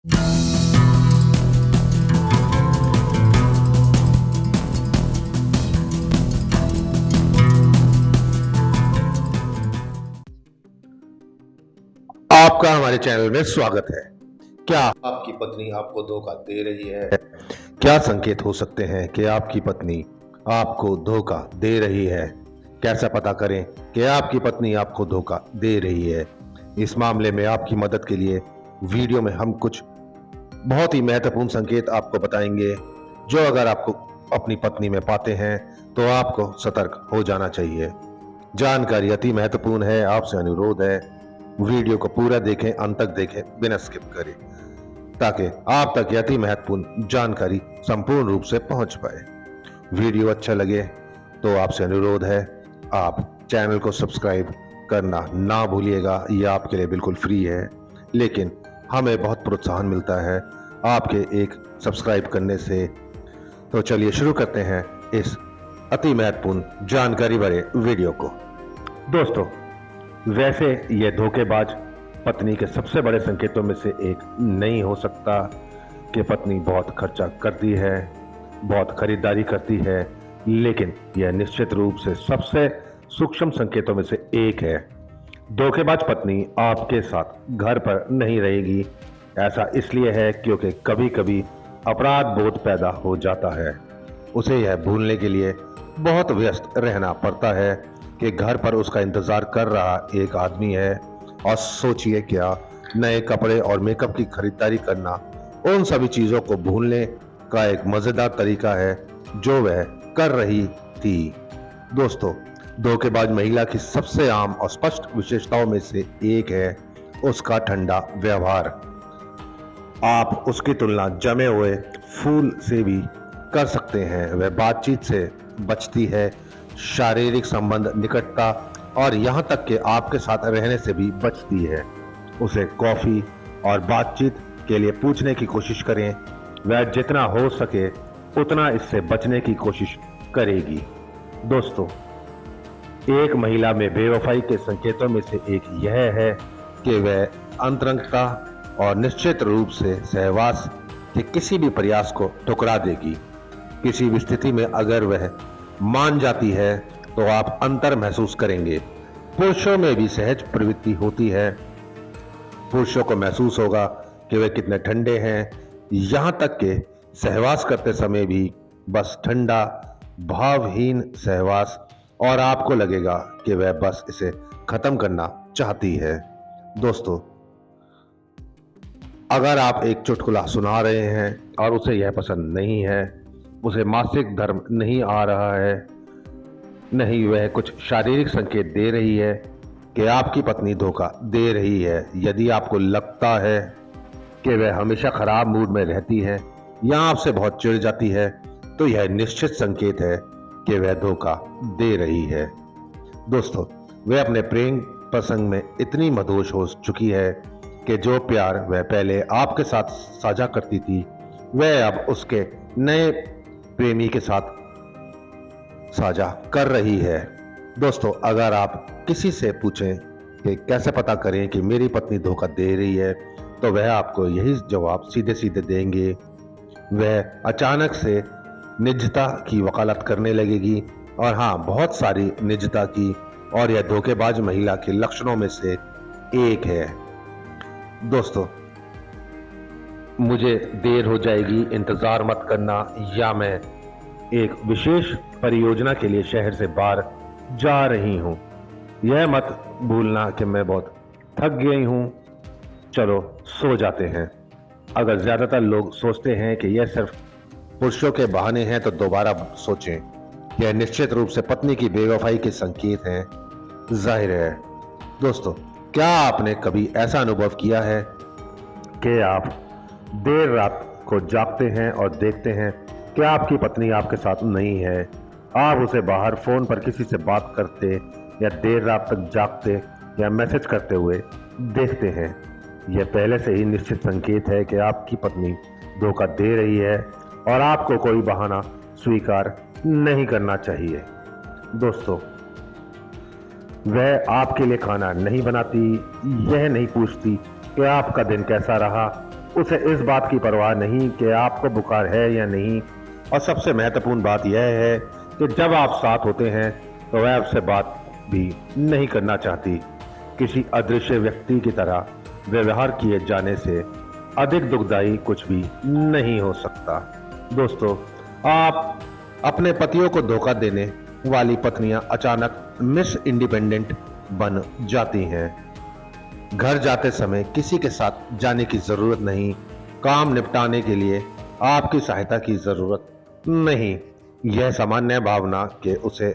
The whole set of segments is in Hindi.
आपका हमारे चैनल में स्वागत है। क्या आपकी पत्नी आपको धोखा दे रही है? क्या संकेत हो सकते हैं कि आपकी पत्नी आपको धोखा दे रही है? कैसे पता करें कि आपकी पत्नी आपको धोखा दे रही है? इस मामले में आपकी मदद के लिए वीडियो में हम कुछ बहुत ही महत्वपूर्ण संकेत आपको बताएंगे, जो अगर आपको अपनी पत्नी में पाते हैं तो आपको सतर्क हो जाना चाहिए। जानकारी अति महत्वपूर्ण है, आपसे अनुरोध है वीडियो को पूरा देखें, अंत तक देखें, बिना स्किप करें, ताकि आप तक अति महत्वपूर्ण जानकारी संपूर्ण रूप से पहुंच पाए। वीडियो अच्छा लगे तो आपसे अनुरोध है आप चैनल को सब्सक्राइब करना ना भूलिएगा। यह आपके लिए बिल्कुल फ्री है, लेकिन हमें बहुत प्रोत्साहन मिलता है आपके एक सब्सक्राइब करने से। तो चलिए शुरू करते हैं इस अति महत्वपूर्ण जानकारी भरे वीडियो को। दोस्तों, वैसे यह धोखेबाज पत्नी के सबसे बड़े संकेतों में से एक नहीं हो सकता कि पत्नी बहुत खर्चा करती है, बहुत खरीदारी करती है, लेकिन यह निश्चित रूप से सबसे सूक्ष्म संकेतों में से एक है। धोखेबाज पत्नी आपके साथ घर पर नहीं रहेगी। ऐसा इसलिए है क्योंकि कभी कभी अपराध बोध पैदा हो जाता है। उसे यह भूलने के लिए बहुत व्यस्त रहना पड़ता है कि घर पर उसका इंतजार कर रहा एक आदमी है। और सोचिए, क्या नए कपड़े और मेकअप की खरीदारी करना उन सभी चीजों को भूलने का एक मजेदार तरीका है जो वह कर रही थी। दोस्तों, धोखेबाज महिला की सबसे आम और स्पष्ट विशेषताओं में से एक है उसका ठंडा व्यवहार। आप उसकी तुलना जमे हुए फूल से भी कर सकते हैं। वह बातचीत से बचती है, शारीरिक संबंध, निकटता और यहाँ तक कि आपके साथ रहने से भी बचती है। उसे कॉफी और बातचीत के लिए पूछने की कोशिश करें। वह जितना हो सके उतना इससे बचने की कोशिश करेगी। दोस्तों, एक महिला में बेवफाई के संकेतों में से एक यह है कि वह अंतरंगता और निश्चित रूप से सहवास के किसी भी प्रयास को ठुकरा देगी। किसी भी स्थिति में अगर वह मान जाती है तो आप अंतर महसूस करेंगे। पुरुषों में भी सहज प्रवृत्ति होती है। पुरुषों को महसूस होगा कि वे कितने ठंडे हैं, यहाँ तक कि सहवास करते समय भी बस ठंडा, भावहीन सहवास, और आपको लगेगा कि वह बस इसे खत्म करना चाहती है। दोस्तों, अगर आप एक चुटकुला सुना रहे हैं और उसे यह पसंद नहीं है, उसे मासिक धर्म नहीं आ रहा है, नहीं वह कुछ शारीरिक संकेत दे रही है कि आपकी पत्नी धोखा दे रही है, यदि आपको लगता है कि वह हमेशा खराब मूड में रहती है या आपसे बहुत चिढ़ जाती है, तो यह निश्चित संकेत है कि वह धोखा दे रही है। दोस्तों, वह अपने प्रेम प्रसंग में इतनी मदहोश हो चुकी है कि जो प्यार वह पहले आपके साथ साझा करती थी, वह अब उसके नए प्रेमी के साथ साझा कर रही है। दोस्तों, अगर आप किसी से पूछें कि कैसे पता करें कि मेरी पत्नी धोखा दे रही है, तो वह आपको यही जवाब सीधे सीधे देंगे। वह अचानक से निजता की वकालत करने लगेगी, और हाँ, बहुत सारी निजता की, और यह धोखेबाज महिला के लक्षणों में से एक है। दोस्तों, मुझे देर हो जाएगी, इंतजार मत करना, या मैं एक विशेष परियोजना के लिए शहर से बाहर जा रही हूं। यह मत भूलना कि मैं बहुत थक गई हूं, चलो सो जाते हैं। अगर ज्यादातर लोग सोचते हैं कि यह सिर्फ पुरुषों के बहाने हैं, तो दोबारा सोचें। यह निश्चित रूप से पत्नी की बेवफाई के संकेत हैं, जाहिर है। दोस्तों, क्या आपने कभी ऐसा अनुभव किया है कि आप देर रात को जागते हैं और देखते हैं कि आपकी पत्नी आपके साथ नहीं है? आप उसे बाहर फोन पर किसी से बात करते या देर रात तक जागते या मैसेज करते हुए देखते हैं। यह पहले से ही निश्चित संकेत है कि आपकी पत्नी धोखा दे रही है और आपको कोई बहाना स्वीकार नहीं करना चाहिए। दोस्तों, वह आपके लिए खाना नहीं बनाती, यह नहीं पूछती कि आपका दिन कैसा रहा, उसे इस बात की परवाह नहीं कि आपको बुखार है या नहीं। और सबसे महत्वपूर्ण बात यह है कि जब आप साथ होते हैं तो वह आपसे बात भी नहीं करना चाहती। किसी अदृश्य व्यक्ति की तरह व्यवहार किए जाने से अधिक दुखदाई कुछ भी नहीं हो सकता। दोस्तों, आप अपने पतियों को धोखा देने वाली पत्नियां अचानक मिस इंडिपेंडेंट बन जाती हैं। घर जाते समय किसी के साथ जाने की जरूरत नहीं, काम निपटाने के लिए आपकी सहायता की जरूरत नहीं। यह सामान्य भावना कि उसे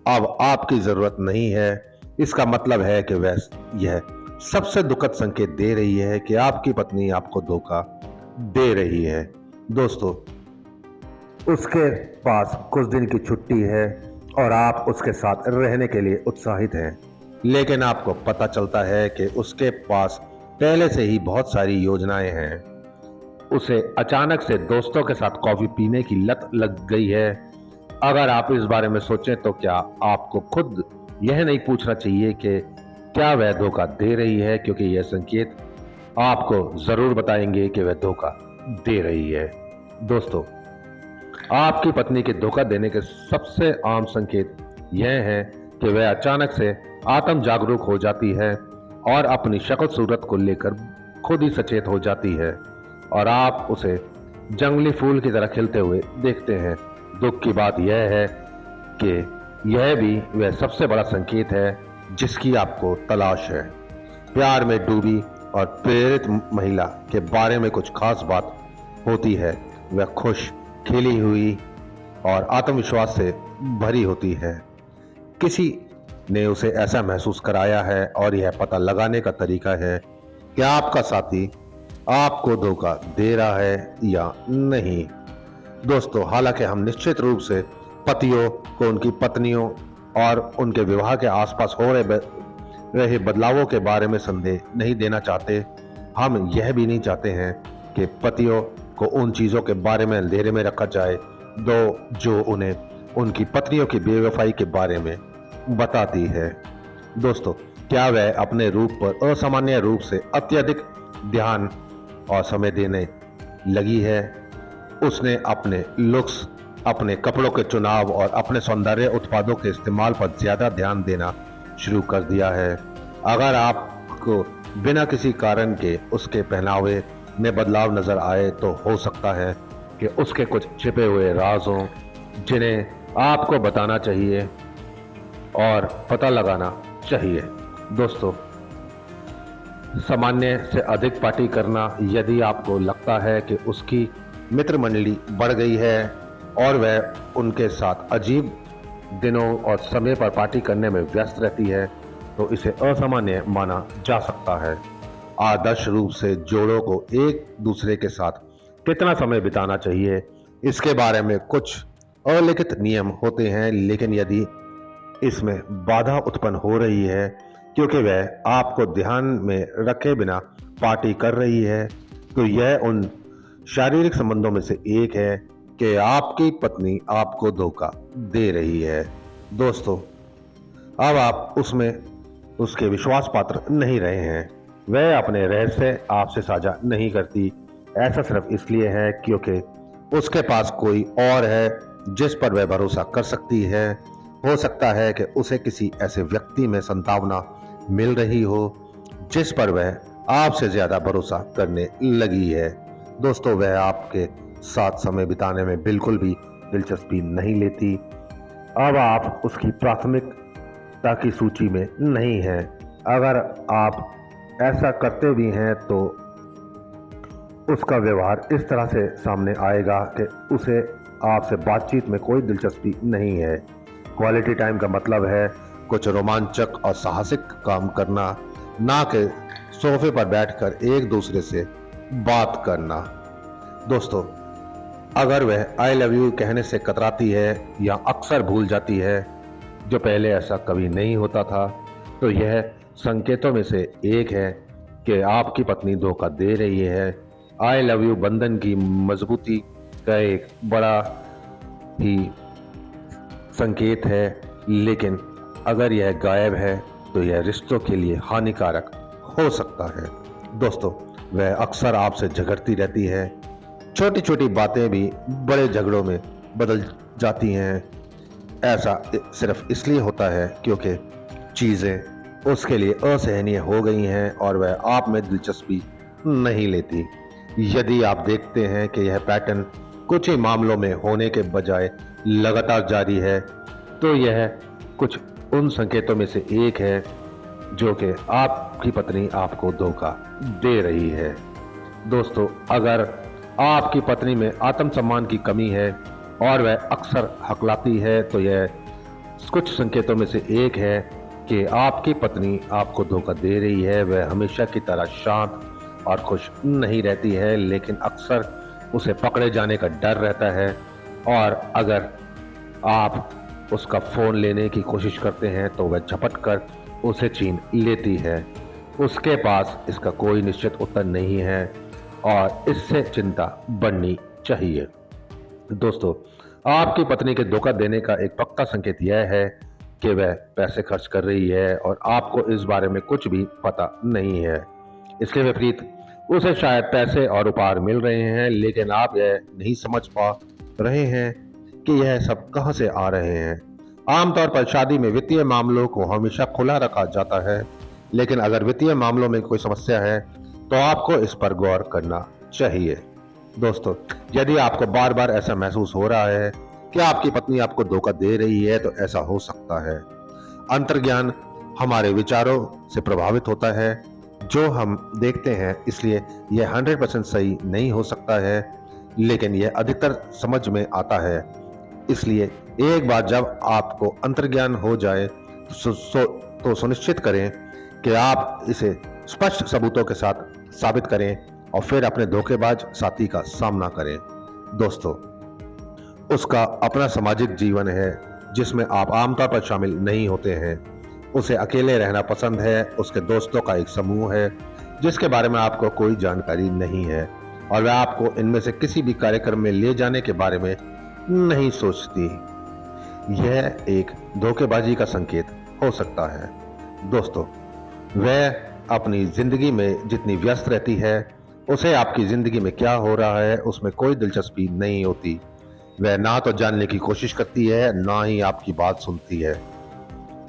अब आपकी जरूरत नहीं है, इसका मतलब है कि वह यह सबसे दुखद संकेत दे रही है कि आपकी पत्नी आपको धोखा दे रही है। दोस्तों, उसके पास कुछ दिन की छुट्टी है और आप उसके साथ रहने के लिए उत्साहित हैं, लेकिन आपको पता चलता है कि उसके पास पहले से ही बहुत सारी योजनाएं हैं। उसे अचानक से दोस्तों के साथ कॉफी पीने की लत लग गई है। अगर आप इस बारे में सोचें तो क्या आपको खुद यह नहीं पूछना चाहिए कि क्या वह धोखा दे रही है, क्योंकि यह संकेत आपको जरूर बताएंगे कि वह धोखा दे रही है। दोस्तों, आपकी पत्नी के धोखा देने के सबसे आम संकेत यह है कि वह अचानक से आत्म जागरूक हो जाती है और अपनी शक्ल सूरत को लेकर खुद ही सचेत हो जाती है और आप उसे जंगली फूल की तरह खिलते हुए देखते हैं। दुख की बात यह है कि यह भी वह सबसे बड़ा संकेत है जिसकी आपको तलाश है। प्यार में डूबी और प्रेरित महिला के बारे में कुछ खास बात होती है। वह खुश, खिली हुई और आत्मविश्वास से भरी होती है। किसी ने उसे ऐसा महसूस कराया है और यह पता लगाने का तरीका है कि आपका साथी आपको धोखा दे रहा है या नहीं। दोस्तों, हालांकि हम निश्चित रूप से पतियों को उनकी पत्नियों और उनके विवाह के आसपास हो रहे बदलावों के बारे में संदेह नहीं देना चाहते, हम यह भी नहीं चाहते हैं कि पतियों को उन चीज़ों के बारे में अंधेरे में रखा जाए जो उन्हें उनकी पत्नियों की बेवफाई के बारे में बताती है। दोस्तों, क्या वह अपने रूप पर असामान्य रूप से अत्यधिक ध्यान और समय देने लगी है? उसने अपने लुक्स, अपने कपड़ों के चुनाव और अपने सौंदर्य उत्पादों के इस्तेमाल पर ज्यादा ध्यान देना शुरू कर दिया है। अगर आपको बिना किसी कारण के उसके पहनावे में बदलाव नजर आए तो हो सकता है कि उसके कुछ छिपे हुए राज हों जिन्हें आपको बताना चाहिए और पता लगाना चाहिए। दोस्तों, सामान्य से अधिक पार्टी करना, यदि आपको लगता है कि उसकी मित्र मंडली बढ़ गई है और वह उनके साथ अजीब दिनों और समय पर पार्टी करने में व्यस्त रहती है, तो इसे असामान्य माना जा सकता है। आदर्श रूप से जोड़ों को एक दूसरे के साथ कितना समय बिताना चाहिए, इसके बारे में कुछ अलिखित नियम होते हैं, लेकिन यदि इसमें बाधा उत्पन्न हो रही है क्योंकि वह आपको ध्यान में रखे बिना पार्टी कर रही है, तो यह उन शारीरिक संबंधों में से एक है कि आपकी पत्नी आपको धोखा दे रही है। दोस्तों, अब आप उसमें उसके विश्वास पात्र नहीं रहे हैं। वह अपने रहस्य आपसे साझा नहीं करती। ऐसा सिर्फ इसलिए है क्योंकि उसके पास कोई और है जिस पर वह भरोसा कर सकती है। हो सकता है कि उसे किसी ऐसे व्यक्ति में संभावना मिल रही हो जिस पर वह आपसे ज्यादा भरोसा करने लगी है। दोस्तों, वह आपके साथ समय बिताने में बिल्कुल भी दिलचस्पी नहीं लेती। अब आप उसकी प्राथमिकता की सूची में नहीं हैं। अगर आप ऐसा करते भी हैं तो उसका व्यवहार इस तरह से सामने आएगा कि उसे आपसे बातचीत में कोई दिलचस्पी नहीं है। क्वालिटी टाइम का मतलब है कुछ रोमांचक और साहसिक काम करना, ना कि सोफे पर बैठकर एक दूसरे से बात करना। दोस्तों, अगर वह आई लव यू कहने से कतराती है या अक्सर भूल जाती है, जो पहले ऐसा कभी नहीं होता था, तो यह संकेतों में से एक है कि आपकी पत्नी धोखा दे रही है। आई लव यू बंधन की मजबूती का एक बड़ा ही संकेत है, लेकिन अगर यह गायब है तो यह रिश्तों के लिए हानिकारक हो सकता है। दोस्तों, वह अक्सर आपसे झगड़ती रहती है। छोटी छोटी बातें भी बड़े झगड़ों में बदल जाती हैं। ऐसा सिर्फ इसलिए होता है क्योंकि चीज़ें उसके लिए असहनीय हो गई हैं और वह आप में दिलचस्पी नहीं लेती। यदि आप देखते हैं कि यह पैटर्न कुछ ही मामलों में होने के बजाय लगातार जारी है, तो यह कुछ उन संकेतों में से एक है जो कि आपकी पत्नी आपको धोखा दे रही है। दोस्तों, अगर आपकी पत्नी में आत्मसम्मान की कमी है और वह अक्सर हकलाती है, तो यह कुछ संकेतों में से एक है कि आपकी पत्नी आपको धोखा दे रही है। वह हमेशा की तरह शांत और खुश नहीं रहती है, लेकिन अक्सर उसे पकड़े जाने का डर रहता है और अगर आप उसका फ़ोन लेने की कोशिश करते हैं तो वह झपट कर उसे छीन लेती है। उसके पास इसका कोई निश्चित उत्तर नहीं है और इससे चिंता बढ़नी चाहिए। दोस्तों, आपकी पत्नी के धोखा देने का एक पक्का संकेत यह है कि वह पैसे खर्च कर रही है और आपको इस बारे में कुछ भी पता नहीं है। इसके विपरीत उसे शायद पैसे और उपहार मिल रहे हैं, लेकिन आप यह नहीं समझ पा रहे हैं कि यह सब कहां से आ रहे हैं। आमतौर पर शादी में वित्तीय मामलों को हमेशा खुला रखा जाता है, लेकिन अगर वित्तीय मामलों में कोई समस्या है तो आपको इस पर गौर करना चाहिए। दोस्तों, यदि आपको बार बार ऐसा महसूस हो रहा है कि आपकी पत्नी आपको धोखा दे रही है, तो ऐसा हो सकता है अंतर्ज्ञान हमारे विचारों से प्रभावित होता है जो हम देखते हैं, इसलिए यह 100% सही नहीं हो सकता है, लेकिन यह अधिकतर समझ में आता है। इसलिए एक बार जब आपको अंतर्ज्ञान हो जाए तो सुनिश्चित करें कि आप इसे स्पष्ट सबूतों के साथ साबित करें और फिर अपने धोखेबाज साथी का सामना करें। दोस्तों, उसका अपना सामाजिक जीवन है जिसमें आप आमतौर पर शामिल नहीं होते हैं। उसे अकेले रहना पसंद है। उसके दोस्तों का एक समूह है जिसके बारे में आपको कोई जानकारी नहीं है और वह आपको इनमें से किसी भी कार्यक्रम में ले जाने के बारे में नहीं सोचती। यह एक धोखेबाजी का संकेत हो सकता है। दोस्तों, वह अपनी जिंदगी में जितनी व्यस्त रहती है, उसे आपकी जिंदगी में क्या हो रहा है उसमें कोई दिलचस्पी नहीं होती। वह ना तो जानने की कोशिश करती है, ना ही आपकी बात सुनती है।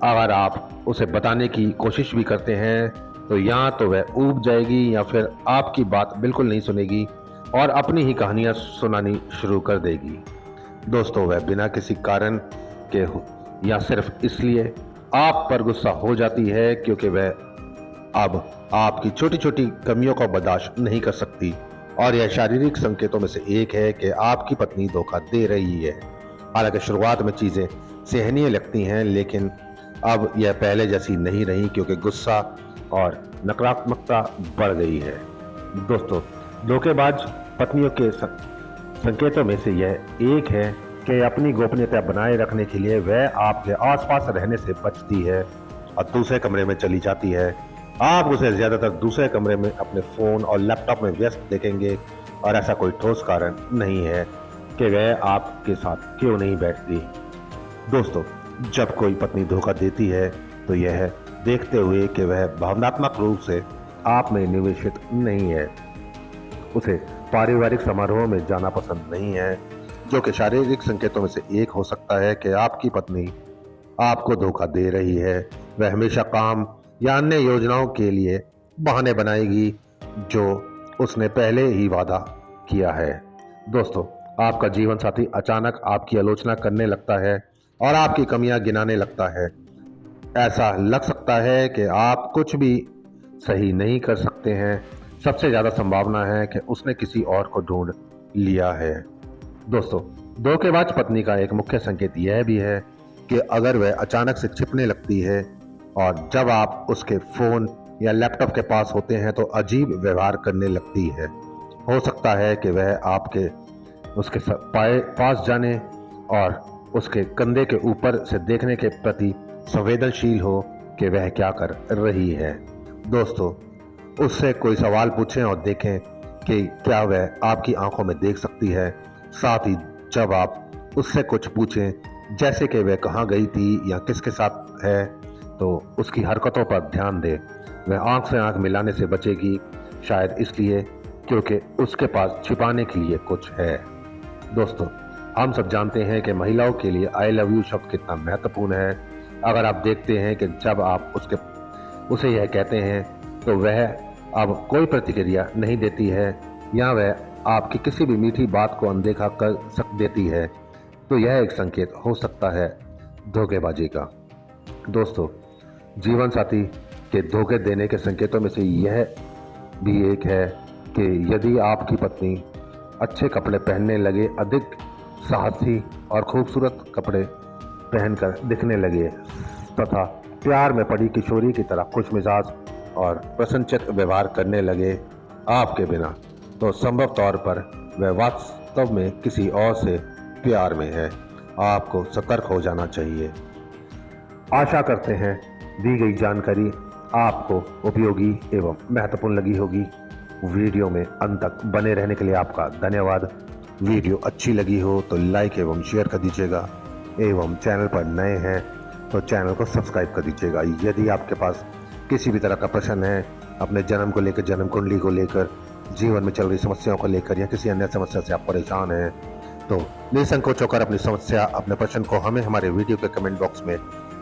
अगर आप उसे बताने की कोशिश भी करते हैं तो या तो वह ऊब जाएगी या फिर आपकी बात बिल्कुल नहीं सुनेगी और अपनी ही कहानियां सुनानी शुरू कर देगी। दोस्तों, वह बिना किसी कारण के या सिर्फ इसलिए आप पर गुस्सा हो जाती है क्योंकि वह अब आपकी छोटी छोटी कमियों को बर्दाश्त नहीं कर सकती और यह शारीरिक संकेतों में से एक है कि आपकी पत्नी धोखा दे रही है। हालांकि शुरुआत में चीजें सहनीय लगती हैं, लेकिन अब यह पहले जैसी नहीं रही क्योंकि गुस्सा और नकारात्मकता बढ़ गई है। दोस्तों, धोखेबाज पत्नियों के संकेतों में से यह एक है कि अपनी गोपनीयता बनाए रखने के लिए वह आपके आसपास रहने से बचती है और दूसरे कमरे में चली जाती है। आप उसे ज्यादातर दूसरे कमरे में अपने फोन और लैपटॉप में व्यस्त देखेंगे और ऐसा कोई ठोस कारण नहीं है कि वह आपके साथ क्यों नहीं बैठती। दोस्तों, जब कोई पत्नी धोखा देती है तो यह देखते हुए कि वह भावनात्मक रूप से आप में निवेशित नहीं है, उसे पारिवारिक समारोह में जाना पसंद नहीं है, जो कि शारीरिक संकेतों में से एक हो सकता है कि आपकी पत्नी आपको धोखा दे रही है। वह हमेशा काम या अन्य योजनाओं के लिए बहाने बनाएगी जो उसने पहले ही वादा किया है। दोस्तों, आपका जीवन साथी अचानक आपकी आलोचना करने लगता है और आपकी कमियां गिनाने लगता है। ऐसा लग सकता है कि आप कुछ भी सही नहीं कर सकते हैं। सबसे ज्यादा संभावना है कि उसने किसी और को ढूंढ लिया है। दोस्तों, धोखेबाज पत्नी का एक मुख्य संकेत यह भी है कि अगर वह अचानक से छिपने लगती है और जब आप उसके फोन या लैपटॉप के पास होते हैं तो अजीब व्यवहार करने लगती है। हो सकता है कि वह आपके उसके पास जाने और उसके कंधे के ऊपर से देखने के प्रति संवेदनशील हो कि वह क्या कर रही है। दोस्तों, उससे कोई सवाल पूछें और देखें कि क्या वह आपकी आंखों में देख सकती है। साथ ही जब आप उससे कुछ पूछें जैसे कि वह कहाँ गई थी या किसके साथ है, तो उसकी हरकतों पर ध्यान दें। वह आंख से आंख मिलाने से बचेगी शायद इसलिए क्योंकि उसके पास छिपाने के लिए कुछ है। दोस्तों, हम सब जानते हैं कि महिलाओं के लिए आई लव यू शब्द कितना महत्वपूर्ण है। अगर आप देखते हैं कि जब आप उसे यह कहते हैं तो वह अब कोई प्रतिक्रिया नहीं देती है या वह आपकी किसी भी मीठी बात को अनदेखा कर देती है, तो यह एक संकेत हो सकता है धोखेबाजी का। दोस्तों, जीवन साथी के धोखे देने के संकेतों में से यह भी एक है कि यदि आपकी पत्नी अच्छे कपड़े पहनने लगे, अधिक साहसी और खूबसूरत कपड़े पहनकर दिखने लगे तथा प्यार में पड़ी किशोरी की तरह खुश मिजाज और प्रसन्नचित्त व्यवहार करने लगे आपके बिना, तो संभव तौर पर वह वास्तव में किसी और से प्यार में है। आपको सतर्क हो जाना चाहिए। आशा करते हैं दी गई जानकारी आपको उपयोगी एवं महत्वपूर्ण लगी होगी। वीडियो में अंत तक बने रहने के लिए आपका धन्यवाद। वीडियो अच्छी लगी हो तो लाइक एवं शेयर कर दीजिएगा एवं चैनल पर नए हैं तो चैनल को सब्सक्राइब कर दीजिएगा। यदि आपके पास किसी भी तरह का प्रश्न है, अपने जन्म को लेकर, जन्म कुंडली को लेकर, जीवन में चल रही समस्याओं को लेकर या किसी अन्य समस्या से आप परेशान हैं, तो निसंकोच होकर अपनी समस्या, अपने प्रश्न को हमें हमारे वीडियो के कमेंट बॉक्स में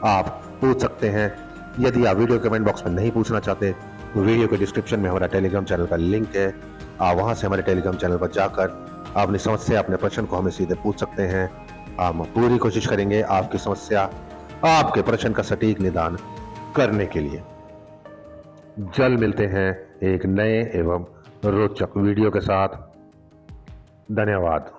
आप पूछ सकते हैं। यदि आप वीडियो कमेंट बॉक्स में नहीं पूछना चाहते तो वीडियो के डिस्क्रिप्शन में हमारा टेलीग्राम चैनल का लिंक है। आप वहां से हमारे टेलीग्राम चैनल पर जाकर अपनी समस्या, अपने प्रश्न को हमें सीधे पूछ सकते हैं। हम पूरी कोशिश करेंगे आपकी समस्या, आपके प्रश्न का सटीक निदान करने के लिए। जल्द मिलते हैं एक नए एवं रोचक वीडियो के साथ। धन्यवाद।